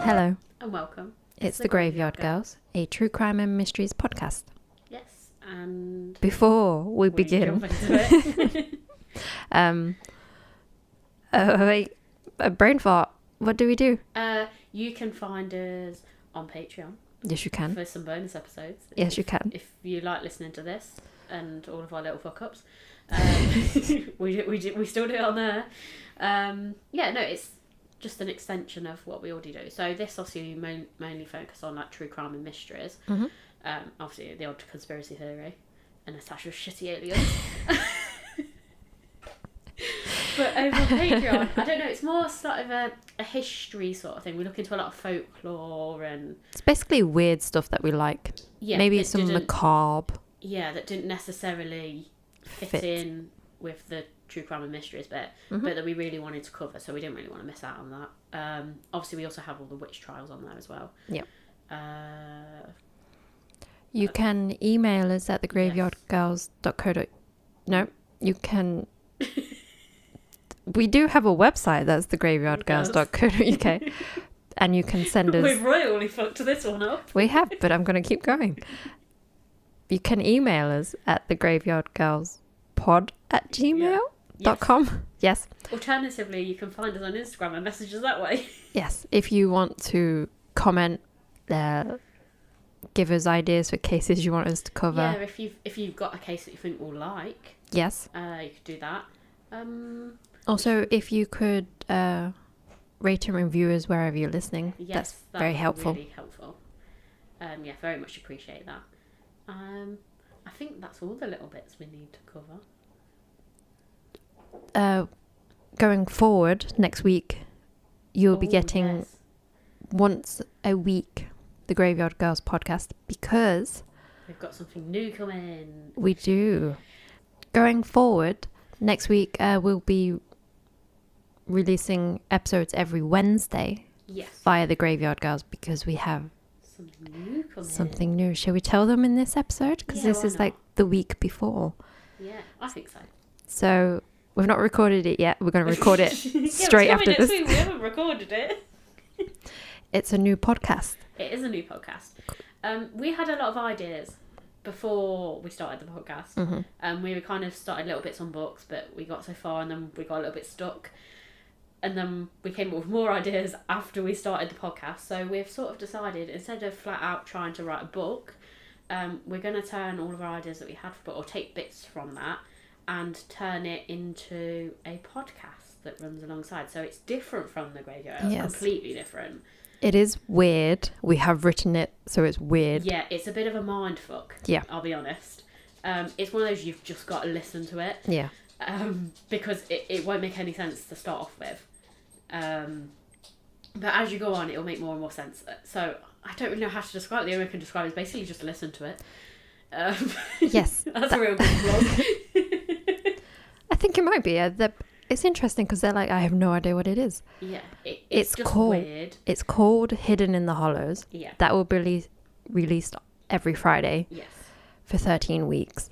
Hello, And welcome. it's the Graveyard Girls, a true crime and mysteries podcast. Yes, and Before we begin, jump into it. wait, a brain fart. What do we do? You can find us on Patreon Yes, you can. for some bonus episodes. Yes, you can. If you like listening to this and all of our little fuck ups, we still do it on there. It's just an extension of what we already do. So this obviously mainly focus on like true crime and mysteries. Mm-hmm. Obviously the odd conspiracy theory and Natasha's shitty aliens. But over Patreon, I don't know, it's more sort of a history sort of thing. We look into a lot of folklore and... It's basically weird stuff that we like. Yeah, maybe some macabre. Yeah, that didn't necessarily fit in with the true crime and mysteries bit, Mm-hmm. but that we really wanted to cover, so we didn't really want to miss out on that. Obviously, we also have all the witch trials on there as well. Yep. You can email us at thegraveyardgirls.co. No, you can... We do have a website, that's thegraveyardgirls.co.uk. And you can send us... We've royally fucked this one up. We have, but I'm going to keep going. You can email us at thegraveyardgirlspod@gmail.com. Yes. Alternatively, you can find us on Instagram and message us that way. Yes. If you want to comment, give us ideas for cases you want us to cover. Yeah, if you've got a case that you think we'll like, yes. you could do that. Also, if you could rate and review us wherever you're listening, that's very helpful. Really helpful. Very much appreciate that. I think that's all the little bits we need to cover. Going forward, next week, you'll be getting once a week the Graveyard Girls podcast because... We've got something new coming. We do. Going forward, next week we'll be releasing episodes every Wednesday via the Graveyard Girls because we have something new. Shall we tell them in this episode? Because this is like the week before. Yeah, I think so. So we've not recorded it yet. We're going to record it straight after this. We haven't recorded it. It's a new podcast. It is a new podcast. We had a lot of ideas before we started the podcast. Mm-hmm. We kind of started little bits on books, but we got so far and then we got a little bit stuck. And then we came up with more ideas after we started the podcast. So we've sort of decided, instead of flat out trying to write a book, we're going to turn all of our ideas that we had for book, or take bits from that, and turn it into a podcast that runs alongside. So it's different from the Graveyard. It's completely different. It is weird. We have written it, so it's weird. Yeah, it's a bit of a mind fuck. Yeah. I'll be honest. It's one of those you've just got to listen to it. Yeah. Because it won't make any sense to start off with. But as you go on, it'll make more and more sense. So I don't really know how to describe it. The only way I can describe it is basically just listen to it. Yes. That's a real good vlog. I think it might be. It's interesting because they're like, I have no idea what it is. Yeah. It's just called, weird. It's called Hidden in the Hollows. Yeah. That will be released every Friday. Yes. For 13 weeks.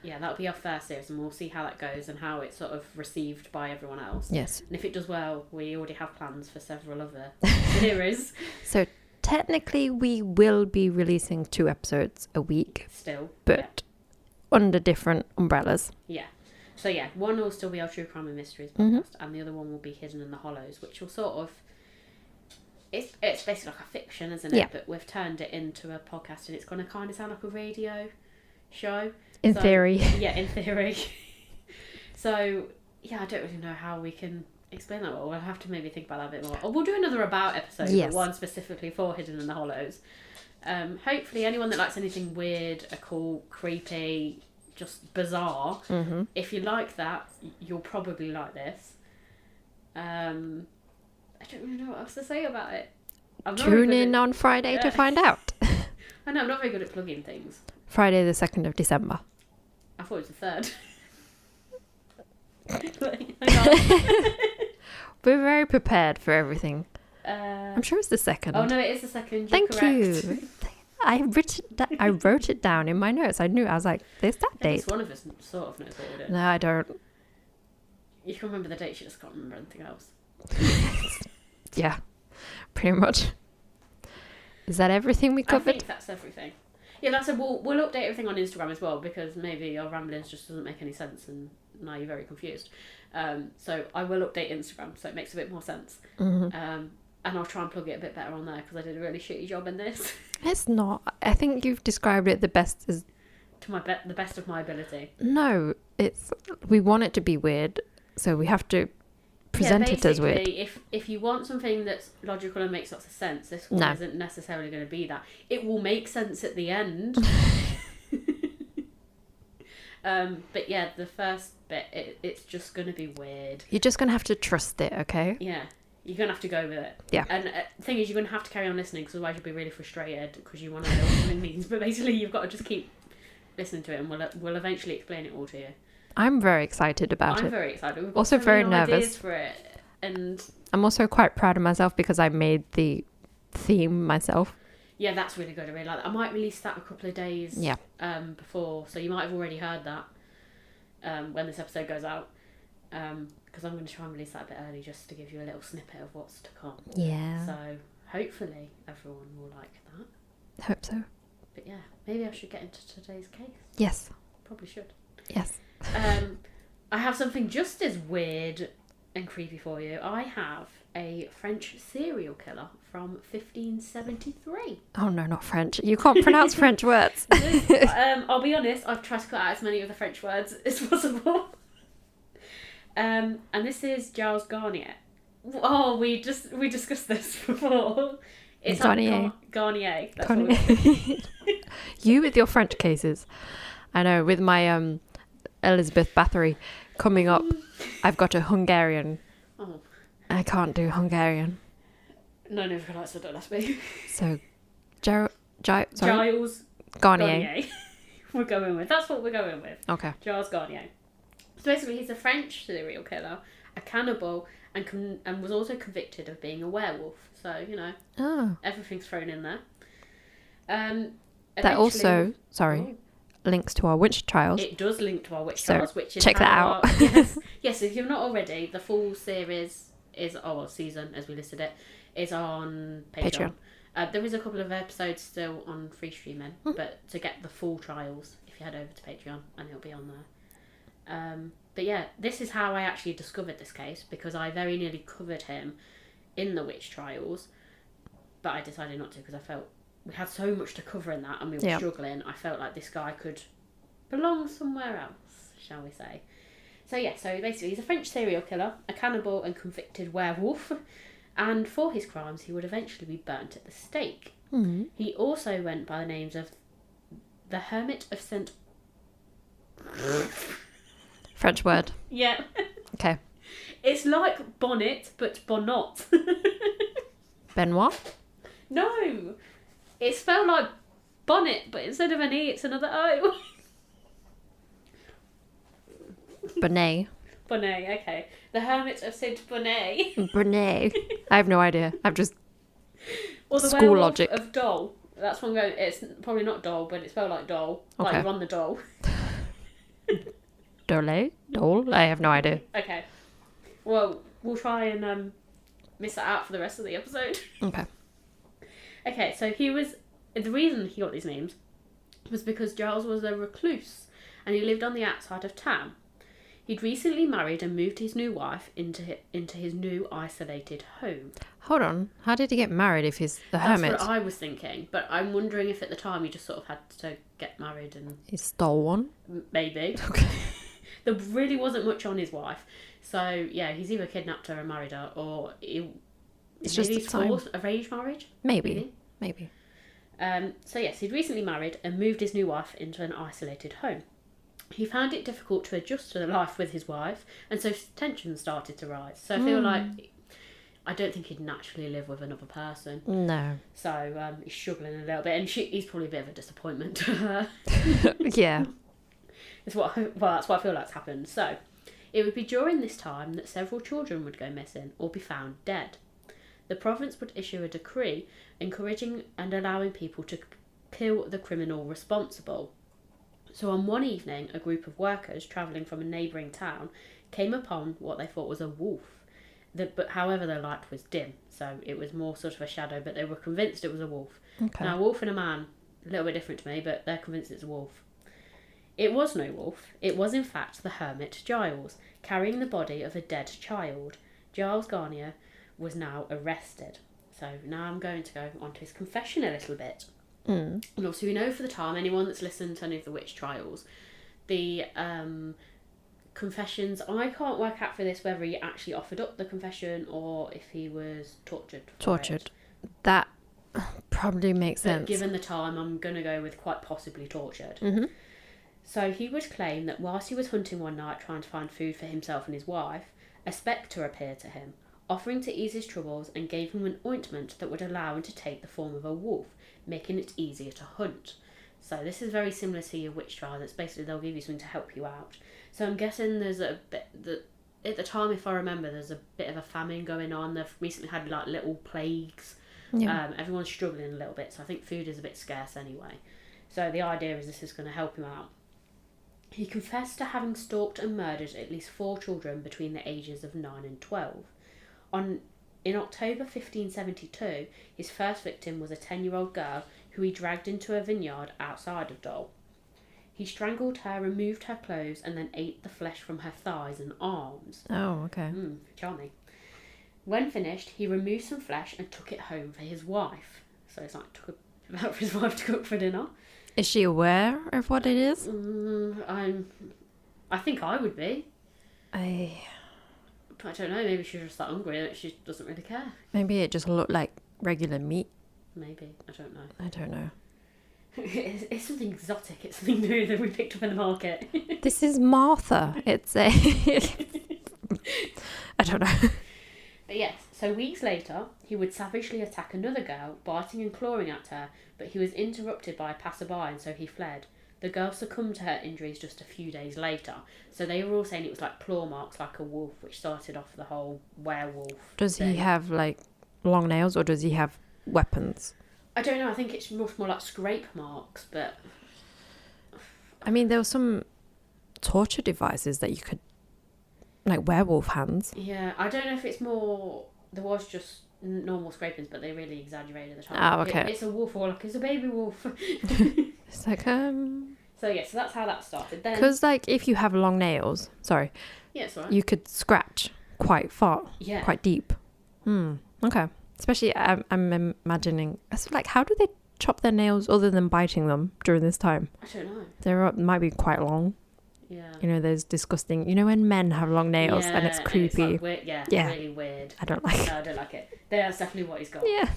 Yeah, that'll be our first series and we'll see how that goes and how it's sort of received by everyone else. Yes. And if it does well, we already have plans for several other series. So technically we will be releasing 2 episodes a week. Still. But under different umbrellas. Yeah. So yeah, one will still be our True Crime and Mysteries podcast and the other one will be Hidden in the Hollows, which will sort of... It's basically like a fiction, isn't it? Yeah. But we've turned it into a podcast and it's going to kind of sound like a radio show. In theory. Yeah, in theory. So, yeah, I don't really know how we can explain that well. We'll have to maybe think about that a bit more. Or we'll do another about episode, but one specifically for Hidden in the Hollows. Hopefully anyone that likes anything weird, occult, creepy, just bizarre, if you like that, you'll probably like this. I don't really know what else to say about it. Tune in on Friday to find out. I know, I'm not very good at plugging things. Friday the 2nd of December. I thought it was the 3rd. We're very prepared for everything. I'm sure it's the 2nd. Oh no, it is the 2nd. Thank you. I wrote it down in my notes. I was like, there's that date. It's one of us sort of knows what we did. No, I don't. You can remember the date, you just can't remember anything else. Yeah, pretty much. Is that everything we I covered? think that's everything. Yeah, that's it. We'll update everything on Instagram as well, because maybe your ramblings just doesn't make any sense and now you're very confused. So I will update Instagram so it makes a bit more sense. Mm-hmm. And I'll try and plug it a bit better on there because I did a really shitty job in this. It's not. I think you've described it the best as... The best of my ability. No, we want it to be weird, so we have to present it as weird. If you want something that's logical and makes lots of sense, this one isn't necessarily going to be that. It will make sense at the end. But yeah, the first bit, it's just going to be weird. You're just going to have to trust it, okay? Yeah. You're going to have to go with it. Yeah. And the thing is, you're going to have to carry on listening, because otherwise you'll be really frustrated because you want to know what something means. But basically, you've got to just keep listening to it, and we'll eventually explain it all to you. I'm very excited about it. I'm very excited. We've got also so very many nervous ideas for it, and I'm also quite proud of myself because I made the theme myself. yeah, that's really good. I really like that. I might release that a couple of days before, so you might have already heard that when this episode goes out. Because I'm going to try and release that a bit early just to give you a little snippet of what's to come. Yeah. So hopefully everyone will like that. Hope so. But yeah, maybe I should get into today's case. Yes. Probably should. Yes. I have something just as weird and creepy for you. I have a French serial killer from 1573. Oh no, not French. You can't pronounce French words. I'll be honest, I've tried to cut out as many of the French words as possible. And this is Giles Garnier. Oh, we discussed this before. It's Garnier. Garnier. That's Garnier. You with your French cases. I know, with my Elizabeth Bathory coming up, I've got a Hungarian. Oh. I can't do Hungarian. No, never could I, so don't ask me. So, Giles Garnier. We're going with. That's what we're going with. Okay. Giles Garnier. So basically, he's a French serial killer, a cannibal, and was also convicted of being a werewolf. So, you know, everything's thrown in there. That also, links to our witch trials. It does link to our witch trials, which is check that out. Yes, if you've not already, the full series season, as we listed it, is on Patreon. There is a couple of episodes still on free streaming, but to get the full trials, if you head over to Patreon, and it'll be on there. But yeah, this is how I actually discovered this case, because I very nearly covered him in the witch trials, but I decided not to because I felt we had so much to cover in that and we were struggling. I felt like this guy could belong somewhere else, shall we say. So yeah, so basically he's a French serial killer, a cannibal and convicted werewolf, and for his crimes he would eventually be burnt at the stake. Mm-hmm. He also went by the names of the Hermit of St. French word. Yeah. Okay. It's like bonnet, but bonnet. Benoit? No. It's spelled like bonnet, but instead of an E, it's another O. Bonnet. Bonnet, okay. The Hermit of St. Bonnet. Bonnet. I have no idea. I've just... Or the School Werewolf logic. of Dole. That's one going. It's probably not Dole, but it's spelled like Dole. Okay. Like you're on the Dole. Dole? I have no idea. Okay. Well, we'll try and miss that out for the rest of the episode. Okay. Okay, so the reason he got these names was because Giles was a recluse and he lived on the outside of town. He'd recently married and moved his new wife into his new isolated home. Hold on. How did he get married if he's the hermit? That's what I was thinking, but I'm wondering if at the time he just sort of had to get married and... He stole one? Maybe. Okay. There really wasn't much on his wife. So, yeah, he's either kidnapped her and married her, or It's just he's forced arranged marriage? Maybe. So, yes, he'd recently married and moved his new wife into an isolated home. He found it difficult to adjust to the life with his wife, and so tensions started to rise. So I feel like... I don't think he'd naturally live with another person. No. So he's struggling a little bit, and he's probably a bit of a disappointment to her. Yeah. That's what I feel like's happened. So, it would be during this time that several children would go missing or be found dead. The province would issue a decree encouraging and allowing people to kill the criminal responsible. So on one evening, a group of workers travelling from a neighbouring town came upon what they thought was a wolf, But however, the light was dim, so it was more sort of a shadow, but they were convinced it was a wolf. Okay. Now, a wolf and a man, a little bit different to me, but they're convinced it's a wolf. It was no wolf. It was, in fact, the hermit Giles, carrying the body of a dead child. Giles Garnier was now arrested. So now I'm going to go on to his confession a little bit. And also, we know for the time, anyone that's listened to any of the witch trials, the confessions, I can't work out for this whether he actually offered up the confession or if he was tortured. That probably makes sense. Given the time, I'm going to go with quite possibly tortured. Mm-hmm. So he would claim that whilst he was hunting one night trying to find food for himself and his wife, a spectre appeared to him, offering to ease his troubles, and gave him an ointment that would allow him to take the form of a wolf, making it easier to hunt. So this is very similar to your witch trial. That's basically they'll give you something to help you out. So I'm guessing there's a bit at the time, if I remember, there's a bit of a famine going on. They've recently had like little plagues. Yeah. Everyone's struggling a little bit, so I think food is a bit scarce anyway. So the idea is this is going to help him out. He confessed to having stalked and murdered at least 4 children between the ages of 9 and 12. In October 1572, his first victim was a 10-year-old girl who he dragged into a vineyard outside of Dole. He strangled her, removed her clothes, and then ate the flesh from her thighs and arms. Oh, okay. Charming. When finished, he removed some flesh and took it home for his wife. So it's like took it out for his wife to cook for dinner. Is she aware of what it is? I think I would be. I don't know. Maybe she's just that hungry that she doesn't really care. Maybe it just looked like regular meat. Maybe. I don't know. It's something exotic. It's something new that we picked up in the market. This is Martha. It's a... I don't know. But yes, so weeks later, he would savagely attack another girl, biting and clawing at her, but he was interrupted by a passerby and so he fled. The girl succumbed to her injuries just a few days later. So they were all saying it was like claw marks, like a wolf, which started off the whole werewolf Does thing. he have like long nails or does he have weapons? I don't know, I think it's much more like scrape marks, but... I mean, there were some torture devices that you could... like werewolf hands. Yeah, I don't know if it's more... There was just normal scrapings, but they really exaggerated the time. Oh, okay. It's a wolf or like it's a baby wolf. It's like, So yeah, so that's how that started. Then... Because like if you have long nails, sorry. Yeah, it's alright. You could scratch quite far. Yeah. Quite deep. Okay. Especially, I'm imagining... So like, how do they chop their nails other than biting them during this time? I don't know. They might be quite long. Yeah. You know, there's disgusting... You know when men have long nails and it's creepy? And it's like weird, really weird. I don't like it. No, I don't like it. That's definitely what he's got. Yeah.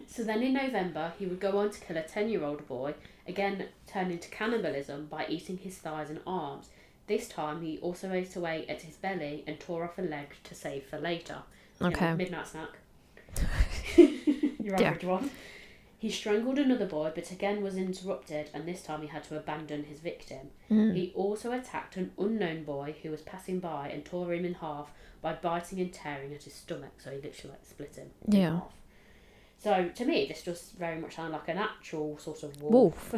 So then in November, he would go on to kill a 10-year-old boy, again turning to cannibalism by eating his thighs and arms. This time, he also ate away at his belly and tore off a leg to save for later. Okay. Midnight snack. Your average one. He strangled another boy, but again was interrupted, and this time he had to abandon his victim. He also attacked an unknown boy who was passing by and tore him in half by biting and tearing at his stomach, so he literally like split him in half. So to me, this does very much sound like an actual sort of wolf.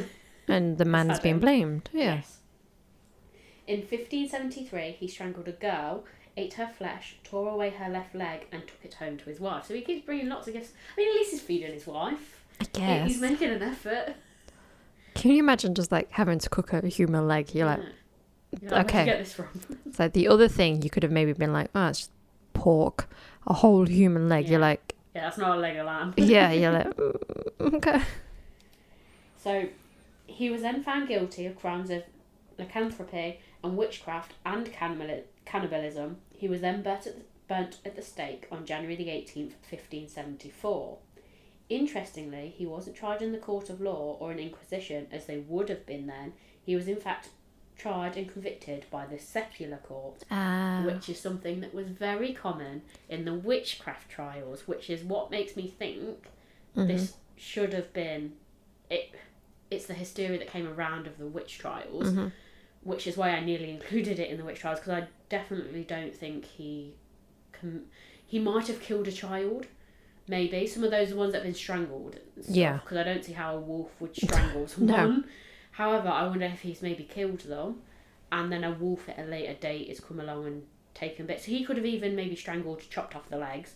And the man's being blamed. Yeah. Yes. In 1573, he strangled a girl, ate her flesh, tore away her left leg, and took it home to his wife. So he keeps bringing lots of gifts. I mean, at least he's feeding his wife. I guess. He's making an effort. Can you imagine just like having to cook a human leg? You're like, where'd you get this from? It's like the other thing you could have maybe been like, oh, it's just pork, a whole human leg. Yeah. You're like, yeah, that's not a leg of lamb. Yeah, you're like, okay. So he was then found guilty of crimes of lycanthropy and witchcraft and cannibalism. He was then burnt at the stake on January the 18th, 1574. Interestingly, he wasn't tried in the court of law or an inquisition as they would have been then. He was in fact tried and convicted by the secular court, which is something that was very common in the witchcraft trials, which is what makes me think this should have been... It's the hysteria that came around of the witch trials, which is why I nearly included it in the witch trials, because I definitely don't think he might have killed a child. Maybe some of those are ones that have been strangled. Yeah. Because I don't see how a wolf would strangle someone. No. However, I wonder if he's maybe killed them, and then a wolf at a later date has come along and taken bits. So he could have even maybe strangled, chopped off the legs,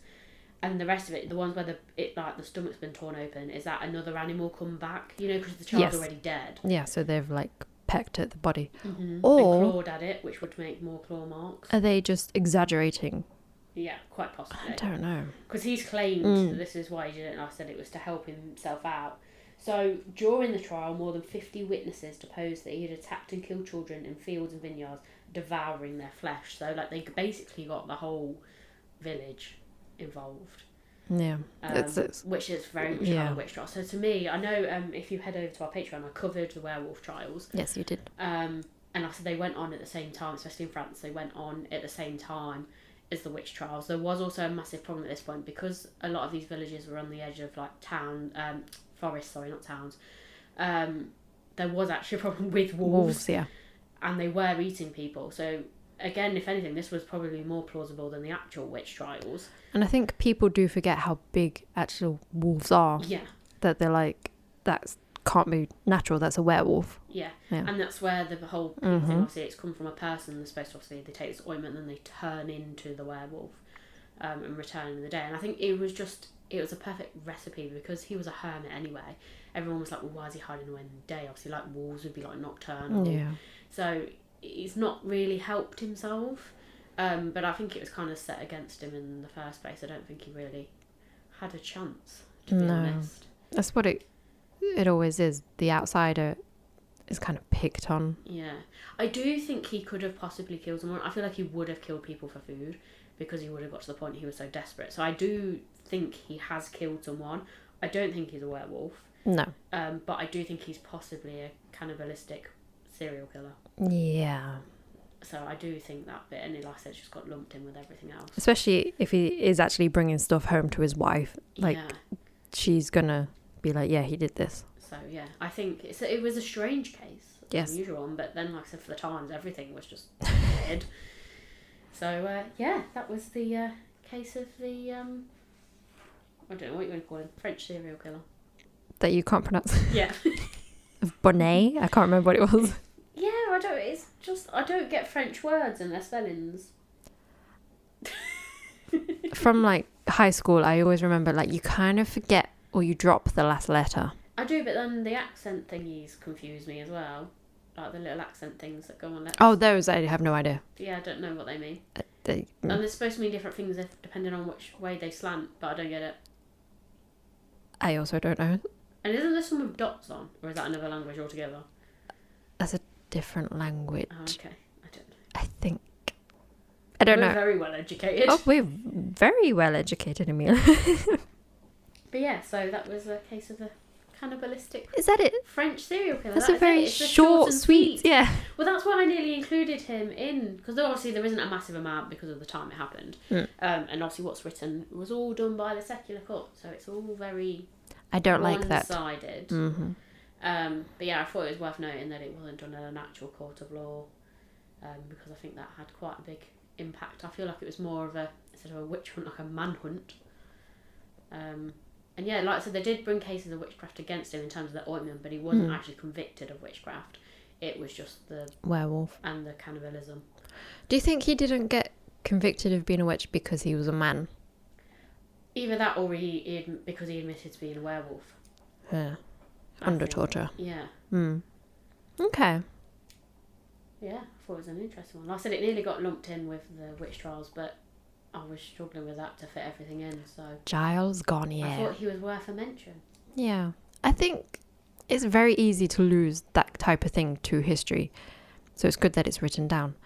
and the rest of it, the ones where the stomach's been torn open, is that another animal come back? You know, because the child's already dead. Yeah, so they've like pecked at the body, or and clawed at it, which would make more claw marks. Are they just exaggerating? Yeah, quite possibly. I don't know. Because he's claimed that this is why he did it, and I said it was to help himself out. So, during the trial, more than 50 witnesses deposed that he had attacked and killed children in fields and vineyards, devouring their flesh. So, like, they basically got the whole village involved. Yeah. Which is very much how a witch trial. So, to me, I know if you head over to our Patreon, I covered the werewolf trials. Yes, you did. And I said they went on at the same time, especially in France, they went on at the same time as the witch trials. There was also a massive problem at this point because a lot of these villages were on the edge of like forests, not towns. There was actually a problem with wolves, and they were eating people. So again, if anything, this was probably more plausible than the actual witch trials. And I think people do forget how big actual wolves are. Yeah, that they're like, that can't be natural, that's a werewolf. Yeah. And that's where the whole thing, obviously, it's come from a person. They're supposed to, obviously, they take this ointment and then they turn into the werewolf and return in the day. And I think it was a perfect recipe because he was a hermit anyway. Everyone was like, well, why is he hiding away in the day? Obviously, like, wolves would be like nocturnal. Yeah. So he's not really helped himself. But I think it was kind of set against him in the first place. I don't think he really had a chance, to be honest. That's what it always is. The outsider is kind of picked on. Yeah. I do think he could have possibly killed someone. I feel like he would have killed people for food because he would have got to the point he was so desperate. So I do think he has killed someone. I don't think he's a werewolf. No. But I do think he's possibly a cannibalistic serial killer. Yeah. So I do think that bit, and like I said, just got lumped in with everything else. Especially if he is actually bringing stuff home to his wife. Like, she's gonna be like, yeah, he did this. So yeah, I think it was a strange case, unusual one, but then like I said, for the times, everything was just weird. So that was the case of the I don't know what you want to call him, French serial killer that you can't pronounce. Yeah. Bonnet, I can't remember what it was. Yeah, I don't get French words and their spellings. From like high school, I always remember like you kind of forget or you drop the last letter. I do, but then the accent thingies confuse me as well. Like the little accent things that go on letters. Oh, those I have no idea. Yeah, I don't know what they mean. And they're supposed to mean different things depending on which way they slant, but I don't get it. I also don't know. And isn't there some with dots on? Or is that another language altogether? That's a different language. Oh, okay. I don't know. I think. I don't know. We're very well educated. Oh, we're very well educated, Amelia. But yeah, so that was a case of the cannibalistic. Is that it? French serial killer. That's a very short, sweet. Yeah. Well, that's why I nearly included him in, because obviously there isn't a massive amount because of the time it happened. And obviously what's written was all done by the secular court, so it's all very I don't like that. one-sided. But yeah, I thought it was worth noting that it wasn't done in an actual court of law, because I think that had quite a big impact. I feel like it was more of instead of a witch hunt, like a manhunt. And yeah, like I said, they did bring cases of witchcraft against him in terms of the ointment, but he wasn't actually convicted of witchcraft. It was just the werewolf and the cannibalism. Do you think he didn't get convicted of being a witch because he was a man? Either that, or because he admitted to being a werewolf. Yeah. Under torture. Yeah. Okay. Yeah, I thought it was an interesting one. Like I said, it nearly got lumped in with the witch trials, but I was struggling with that to fit everything in, so... Giles Garnier. I thought he was worth a mention. Yeah. I think it's very easy to lose that type of thing to history, so it's good that it's written down.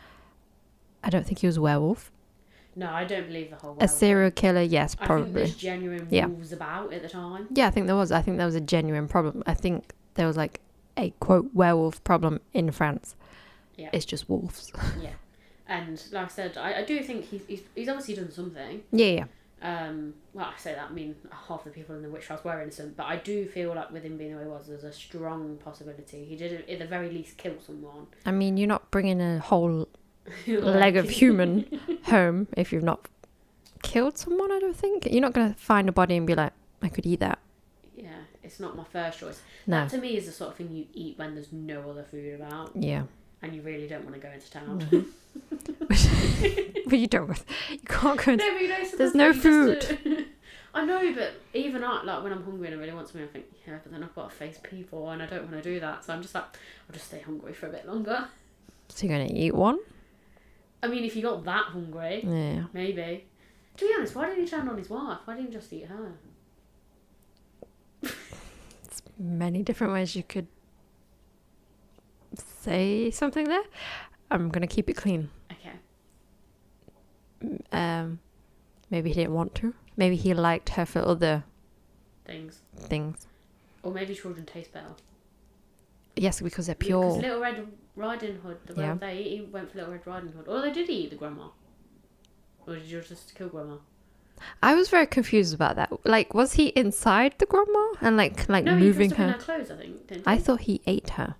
I don't think he was a werewolf. No, I don't believe the whole werewolf. A serial killer, yes, probably. I think there's genuine wolves about at the time. Yeah, I think there was. I think there was a genuine problem. I think there was like a, quote, werewolf problem in France. Yeah. It's just wolves. Yeah. And like I said, I do think he's obviously done something. Yeah. Well, I say that, I mean, half the people in the witch trials were innocent, but I do feel like with him being the way he was, there's a strong possibility. He did, at the very least, kill someone. I mean, you're not bringing a whole leg of human home if you've not killed someone, I don't think. You're not going to find a body and be like, I could eat that. Yeah, it's not my first choice. No. That, to me, is the sort of thing you eat when there's no other food about. Yeah. And you really don't want to go into town. Mm-hmm. But you don't. You can't go. No, but you know, There's no food. I know, but even like when I'm hungry and I really want something, I think, yeah, but then I've got to face people and I don't want to do that. So I'm just like, I'll just stay hungry for a bit longer. So you're going to eat one? I mean, if you got that hungry, Yeah. maybe. To be honest, why didn't he turn on his wife? Why didn't he just eat her? There's many different ways you could say something there. I'm going to keep it clean. Okay. Maybe he didn't want to. Maybe he liked her for other Things. things. Or maybe children taste better. Yes, because they're pure. Because Little Red Riding Hood, the werewolf, he went for Little Red Riding Hood. Or did he eat the grandma? Or did you just kill grandma? I was very confused about that. Like, was he inside the grandma and like no, moving he dressed up her? in her clothes, I think, didn't he? I thought he ate her,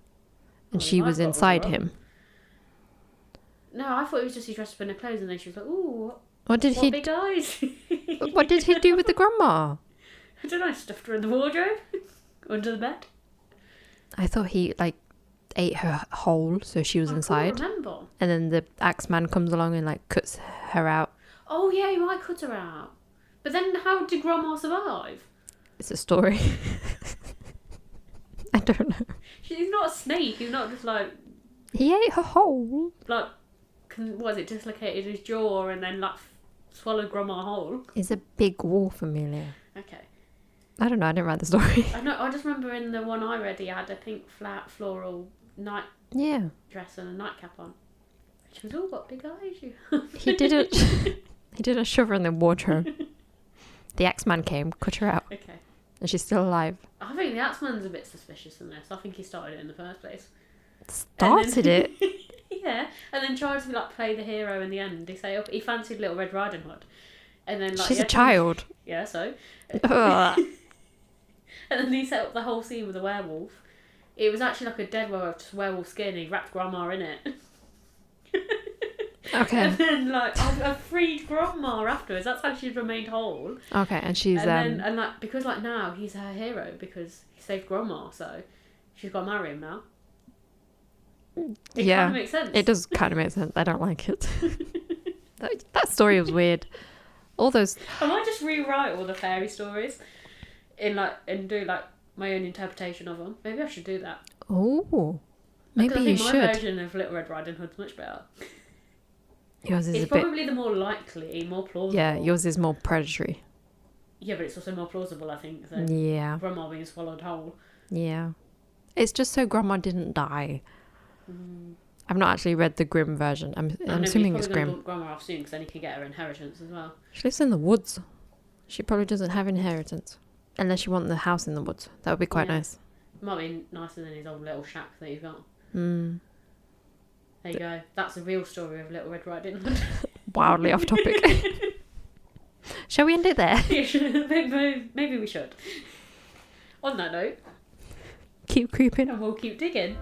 and Oh, she well, was I thought it was inside wrong. him. No, I thought it was just he dressed up in her clothes and then she was like, ooh, What did what he? big eyes. What did he do with the grandma? I don't know, stuffed her in the wardrobe. Under the bed. I thought he like ate her whole, so she was I inside. can't remember. And then the axe man comes along and like cuts her out. Oh yeah, he might cut her out. But then how did grandma survive? It's a story. I don't know. She's not a snake. He's not just like He ate her whole. was it dislocated his jaw and then like swallowed grandma whole? He's a big wolf, Amelia. Okay. I don't know. I didn't write the story. I know. I just remember in the one I read, he had a pink flat floral night Yeah. dress and a nightcap on. She was all got big eyes. You. He didn't. He didn't shove her in the wardrobe. The Axeman came, cut her out, Okay. and she's still alive. I think the Axeman's a bit suspicious in this. I think he started it in the first place. Started it. Yeah, and then tried to like play the hero in the end. He fancied Little Red Riding Hood, and then like She's a child. Yeah, so. Ugh. And then he set up the whole scene with the werewolf. It was actually like a dead werewolf, just werewolf skin. And he wrapped grandma in it. Okay. And then like I freed grandma afterwards. That's how she's remained whole. Okay, and she's And like because like now he's her hero because he saved grandma, so she's got to marry him now. It kind of makes sense. It does kind of make sense. I don't like it. that story was weird. All those. I might just rewrite all the fairy stories and do like my own interpretation of them. Maybe I should do that. Oh, maybe I you think should. my version of Little Red Riding Hood's much better. Yours is It's a bit. probably the more likely, more plausible. Yeah, yours is more predatory. Yeah, but it's also more plausible, I think. So Yeah, grandma being swallowed whole. yeah. It's just so grandma didn't die. I've not actually read the grim version. I'm assuming it's grim. He's probably going to bump grandma off soon because then he can get her inheritance as well. She lives in the woods. She probably doesn't have inheritance. Unless you want the house in the woods. That would be quite nice. Might be nicer than his old little shack that you've got. Mm. There you go. That's the real story of Little Red Riding Hood. Wildly off topic. Shall we end it there? Maybe we should. On that note, Keep creeping. and we'll keep digging.